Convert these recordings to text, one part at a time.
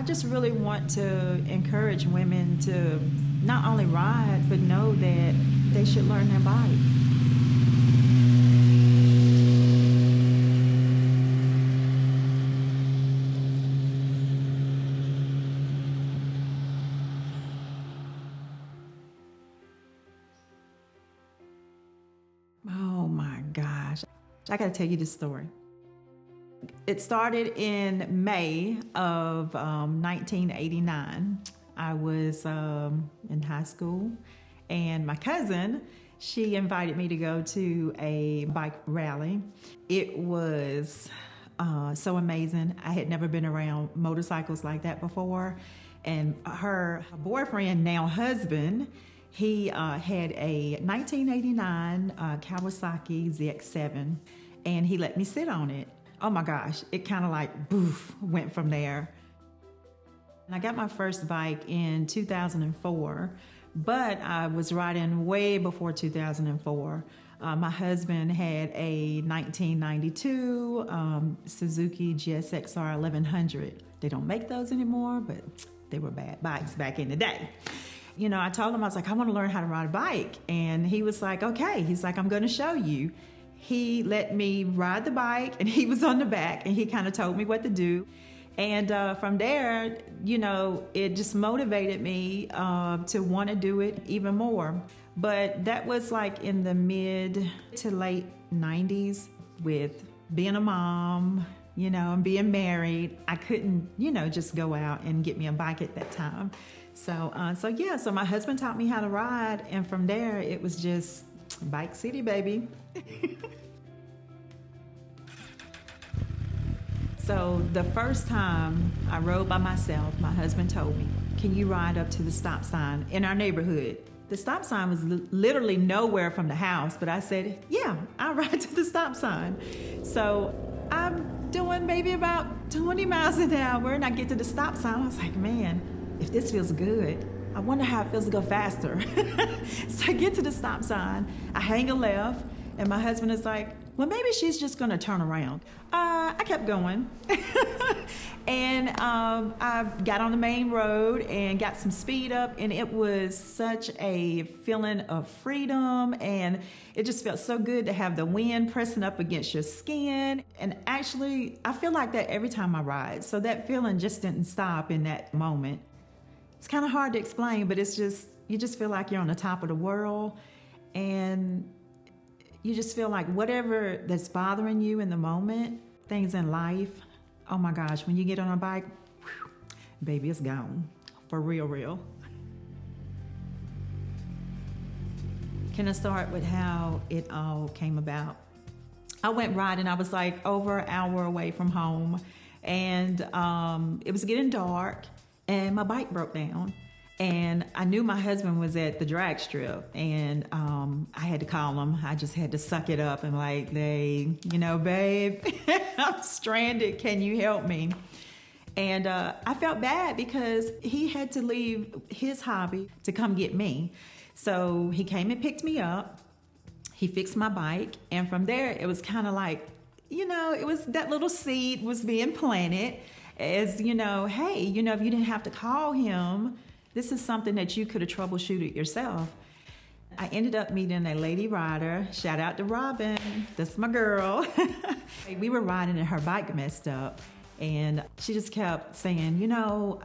just really want to encourage women to not only ride, but know that they should learn their bike. Oh my gosh. I got to tell you this story. It started in May of 1989. I was in high school, and my cousin, she invited me to go to a bike rally. It was so amazing. I had never been around motorcycles like that before. And her boyfriend, now husband, he had a 1989 Kawasaki ZX7, and he let me sit on it. Oh my gosh, it kind of like, boof, went from there. And I got my first bike in 2004, but I was riding way before 2004. My husband had a 1992 Suzuki GSXR 1100. They don't make those anymore, but they were bad bikes back in the day. You know, I told him, I was like, I want to learn how to ride a bike. And he was like, okay. He's like, I'm going to show you. He let me ride the bike, and he was on the back, and he kind of told me what to do. And from there, you know, it just motivated me to want to do it even more. But that was like in the mid to late 90s with being a mom, you know, and being married. I couldn't, you know, just go out and get me a bike at that time. So my husband taught me how to ride, and from there, it was just Bike City, baby. So the first time I rode by myself, my husband told me, can you ride up to the stop sign in our neighborhood? The stop sign was literally nowhere from the house, but I said, yeah, I'll ride to the stop sign. So I'm doing maybe about 20 miles an hour, and I get to the stop sign. I was like, man, if this feels good, I wonder how it feels to go faster. So I get to the stop sign, I hang a left, and my husband is like, well, maybe she's just gonna turn around. I kept going. And I got on the main road and got some speed up, and it was such a feeling of freedom, and it just felt so good to have the wind pressing up against your skin. And actually, I feel like that every time I ride. So that feeling just didn't stop in that moment. It's kind of hard to explain, but it's just, you just feel like you're on the top of the world, and you just feel like whatever that's bothering you in the moment, things in life, oh my gosh, when you get on a bike, whew, baby, it's gone. For real, real. Can I start with how it all came about? I went riding. I was like over an hour away from home, and it was getting dark, and my bike broke down. And I knew my husband was at the drag strip, and I had to call him. I just had to suck it up and like, hey, you know, babe, I'm stranded. Can you help me? And I felt bad because he had to leave his hobby to come get me. So he came and picked me up. He fixed my bike. And from there, it was kind of like, you know, it was that little seed was being planted as, you know, hey, you know, if you didn't have to call him, this is something that you could have troubleshooted yourself. I ended up meeting a lady rider. Shout out to Robin. That's my girl. We were riding and her bike messed up. And she just kept saying, you know,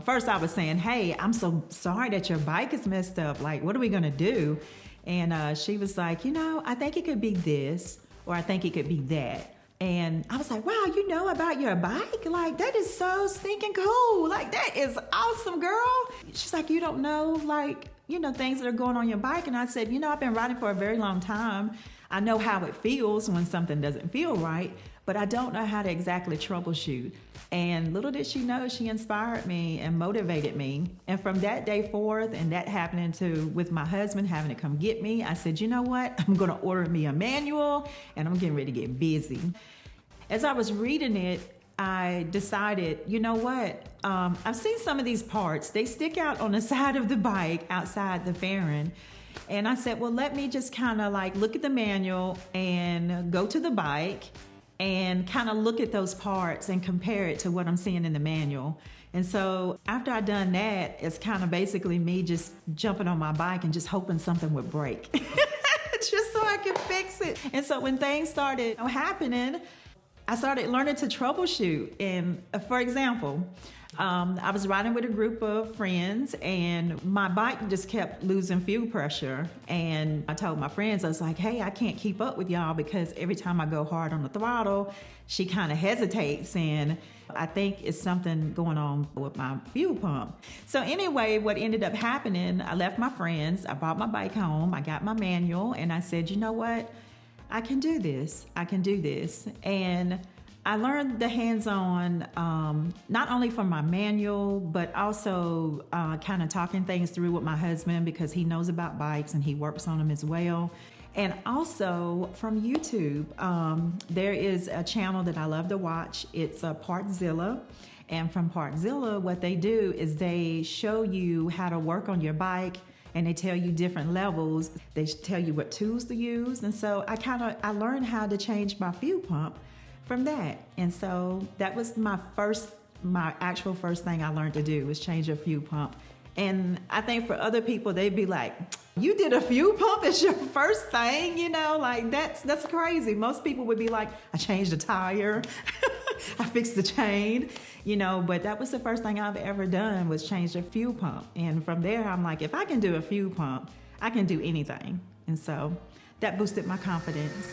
first I was saying, hey, I'm so sorry that your bike is messed up. Like, what are we going to do? And she was like, you know, I think it could be this, or I think it could be that. And I was like, wow, you know about your bike? Like, that is so stinking cool. Like, that is awesome, girl. She's like, you don't know, like, you know, things that are going on your bike. And I said, you know, I've been riding for a very long time. I know how it feels when something doesn't feel right, but I don't know how to exactly troubleshoot. And little did she know, she inspired me and motivated me. And from that day forth, and that happening with my husband having to come get me, I said, you know what? I'm going to order me a manual, and I'm getting ready to get busy. As I was reading it, I decided, you know what? I've seen some of these parts. They stick out on the side of the bike outside the fairing. And I said, well, let me just kind of like look at the manual and go to the bike and kind of look at those parts and compare it to what I'm seeing in the manual. And so after I done that, it's kind of basically me just jumping on my bike and just hoping something would break. Just so I can fix it. And so when things started happening, I started learning to troubleshoot. And for example, I was riding with a group of friends and my bike just kept losing fuel pressure. And I told my friends, I was like, hey, I can't keep up with y'all because every time I go hard on the throttle, she kind of hesitates, and I think it's something going on with my fuel pump. So anyway, what ended up happening, I left my friends, I brought my bike home, I got my manual, and I said, you know what? I can do this. I can do this. And I learned the hands-on, not only from my manual, but also kind of talking things through with my husband because he knows about bikes and he works on them as well. And also from YouTube, there is a channel that I love to watch. It's Partzilla. And from Partzilla, what they do is they show you how to work on your bike, and they tell you different levels. They tell you what tools to use. And so I learned how to change my fuel pump from that. And so that was my actual first thing I learned to do was change a fuel pump. And I think for other people, they'd be like, you did a fuel pump as your first thing, you know, like that's crazy. Most people would be like, I changed a tire, I fixed the chain, you know, but that was the first thing I've ever done was change a fuel pump. And from there, I'm like, if I can do a fuel pump, I can do anything. And so that boosted my confidence.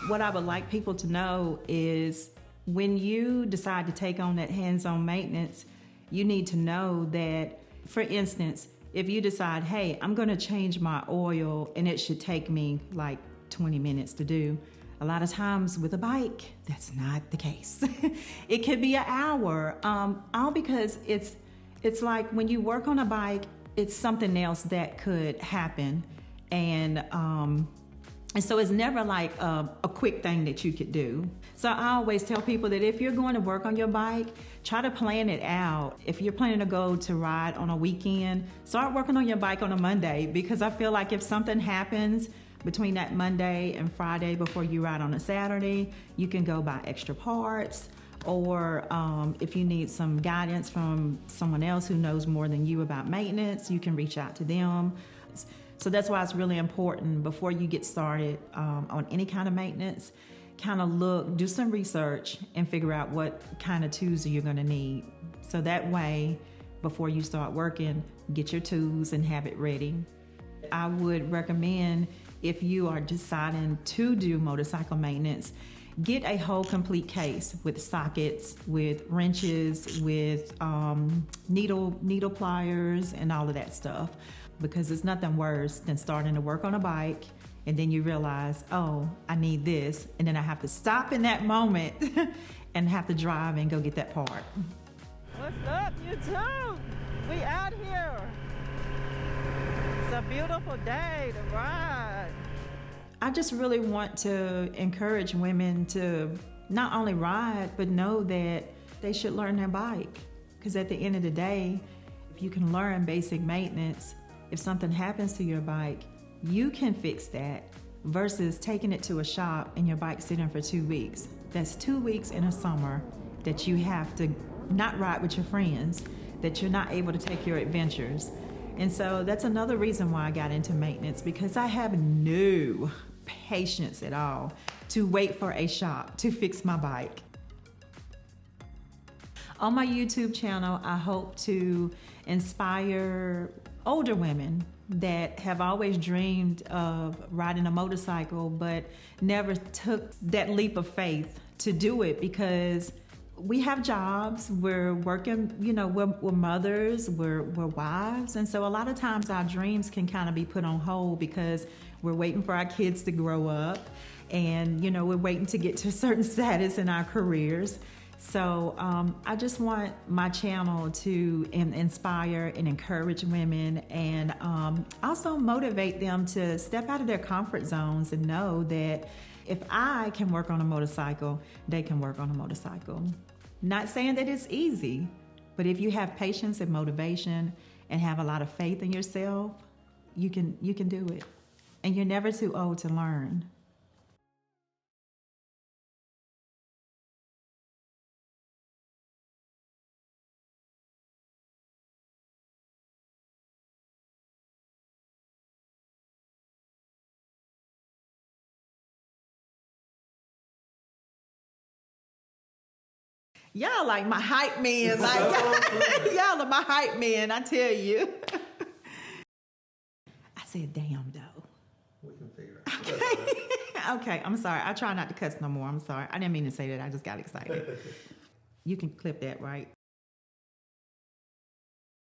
What I would like people to know is when you decide to take on that hands-on maintenance, you need to know that, for instance, if you decide, hey, I'm going to change my oil and it should take me like 20 minutes to do, a lot of times with a bike, that's not the case. It could be an hour, all because it's like when you work on a bike, it's something else that could happen. And so it's never like a quick thing that you could do. So I always tell people that if you're going to work on your bike, try to plan it out. If you're planning to go to ride on a weekend, start working on your bike on a Monday, because I feel like if something happens between that Monday and Friday before you ride on a Saturday, you can go buy extra parts, or if you need some guidance from someone else who knows more than you about maintenance, you can reach out to them. So that's why it's really important before you get started on any kind of maintenance, kind of do some research and figure out what kind of tools you're going to need. So that way, before you start working, get your tools and have it ready. I would recommend, if you are deciding to do motorcycle maintenance, get a whole complete case with sockets, with wrenches, with needle pliers and all of that stuff. Because there's nothing worse than starting to work on a bike and then you realize, oh, I need this, and then I have to stop in that moment and have to drive and go get that part. What's up, YouTube? We out here. It's a beautiful day to ride. I just really want to encourage women to not only ride, but know that they should learn their bike. Because at the end of the day, if you can learn basic maintenance, if something happens to your bike, you can fix that versus taking it to a shop and your bike sitting for 2 weeks. That's 2 weeks in a summer that you have to not ride with your friends, that you're not able to take your adventures. And so that's another reason why I got into maintenance, because I have no patience at all to wait for a shop to fix my bike. On my YouTube channel, I hope to inspire older women that have always dreamed of riding a motorcycle but never took that leap of faith to do it, because we have jobs, we're working, you know, we're mothers, we're wives, and so a lot of times our dreams can kind of be put on hold because we're waiting for our kids to grow up, and you know, we're waiting to get to a certain status in our careers. So I just want my channel to inspire and encourage women, and also motivate them to step out of their comfort zones and know that if I can work on a motorcycle, they can work on a motorcycle. Not saying that it's easy, but if you have patience and motivation and have a lot of faith in yourself, you can do it. And you're never too old to learn. Y'all like my hype man. Like, y'all are my hype man, I tell you. I said, damn, though. We can figure it out. Okay. Okay, I'm sorry. I try not to cuss no more. I'm sorry. I didn't mean to say that. I just got excited. You can clip that, right?